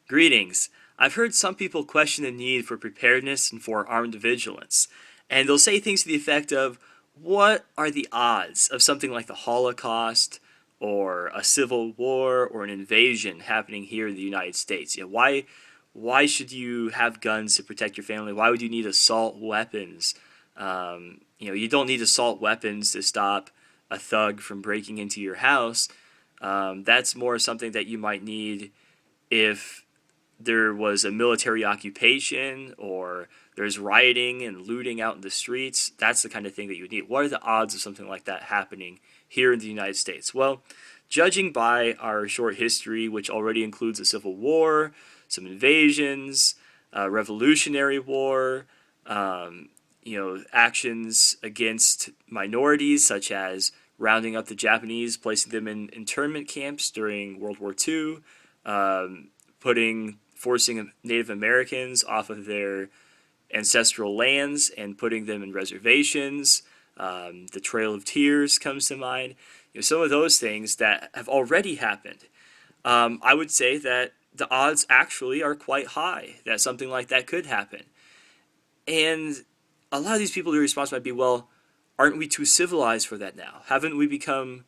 Greetings. I've heard some people question the need for preparedness and for armed vigilance, and they'll say things to the effect of, what are the odds of something like the Holocaust or a civil war or an invasion happening here in the United States? Why should you have guns to protect your family? Why would you need assault weapons? You don't need assault weapons to stop a thug from breaking into your house. That's more something that you might need if there was a military occupation or there's rioting and looting out in the streets. That's the kind of thing that you would need. What are the odds of something like that happening here in the United States? Well, judging by our short history, which already includes a civil war, some invasions, a revolutionary war, actions against minorities such as rounding up the Japanese, placing them in internment camps during World War II, forcing Native Americans off of their ancestral lands and putting them in reservations. The Trail of Tears comes to mind. Some of those things that have already happened. I would say that the odds actually are quite high that something like that could happen. And a lot of these people, their response might be, well, aren't we too civilized for that now? Haven't we become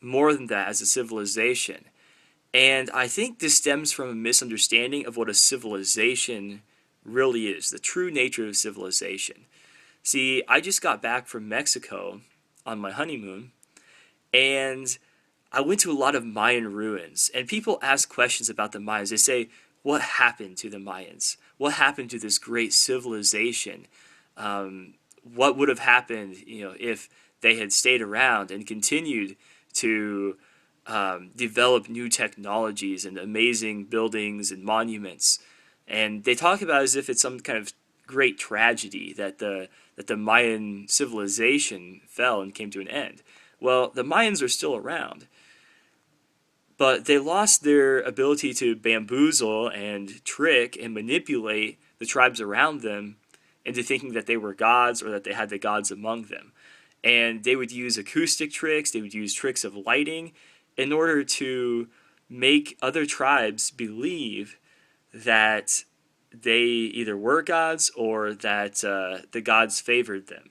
more than that as a civilization? And I think this stems from a misunderstanding of what a civilization really is, the true nature of civilization. See, I just got back from Mexico on my honeymoon, and I went to a lot of Mayan ruins, and people ask questions about the Mayans. They say, what happened to the Mayans? What happened to this great civilization? What would have happened, if they had stayed around and continued to develop new technologies and amazing buildings and monuments? And they talk about it as if it's some kind of great tragedy that the Mayan civilization fell and came to an end. Well, the Mayans are still around, but they lost their ability to bamboozle and trick and manipulate the tribes around them into thinking that they were gods or that they had the gods among them. And they would use acoustic tricks, they would use tricks of lighting in order to make other tribes believe that they either were gods or that the gods favored them.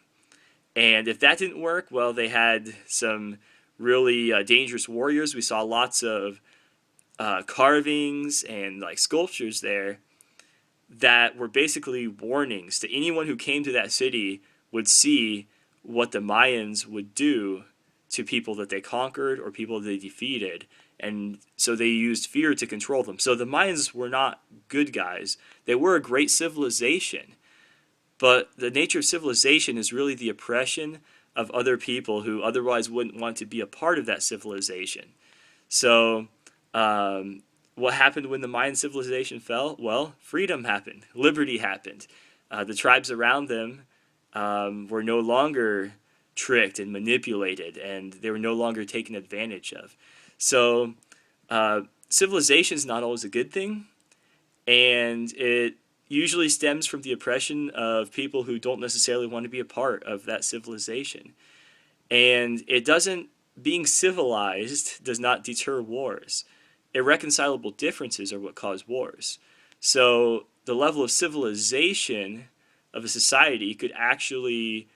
And if that didn't work, well, they had some really dangerous warriors. We saw lots of carvings and like sculptures there that were basically warnings to anyone who came to that city would see what the Mayans would do to people that they conquered or people they defeated. And so they used fear to control them. So the Mayans were not good guys. They were a great civilization. But the nature of civilization is really the oppression of other people who otherwise wouldn't want to be a part of that civilization. So what happened when the Mayan civilization fell? Well, freedom happened. Liberty happened. The tribes around them were no longer tricked and manipulated, and they were no longer taken advantage of. So civilization is not always a good thing, and it usually stems from the oppression of people who don't necessarily want to be a part of that civilization. And being civilized does not deter wars. Irreconcilable differences are what cause wars. So the level of civilization of a society could actually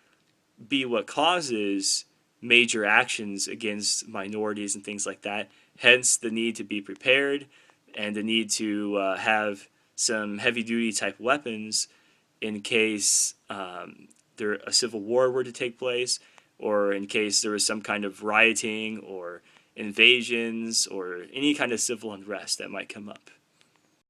be what causes major actions against minorities and things like that. Hence the need to be prepared and the need to have some heavy-duty type weapons in case a civil war were to take place, or in case there was some kind of rioting or invasions or any kind of civil unrest that might come up.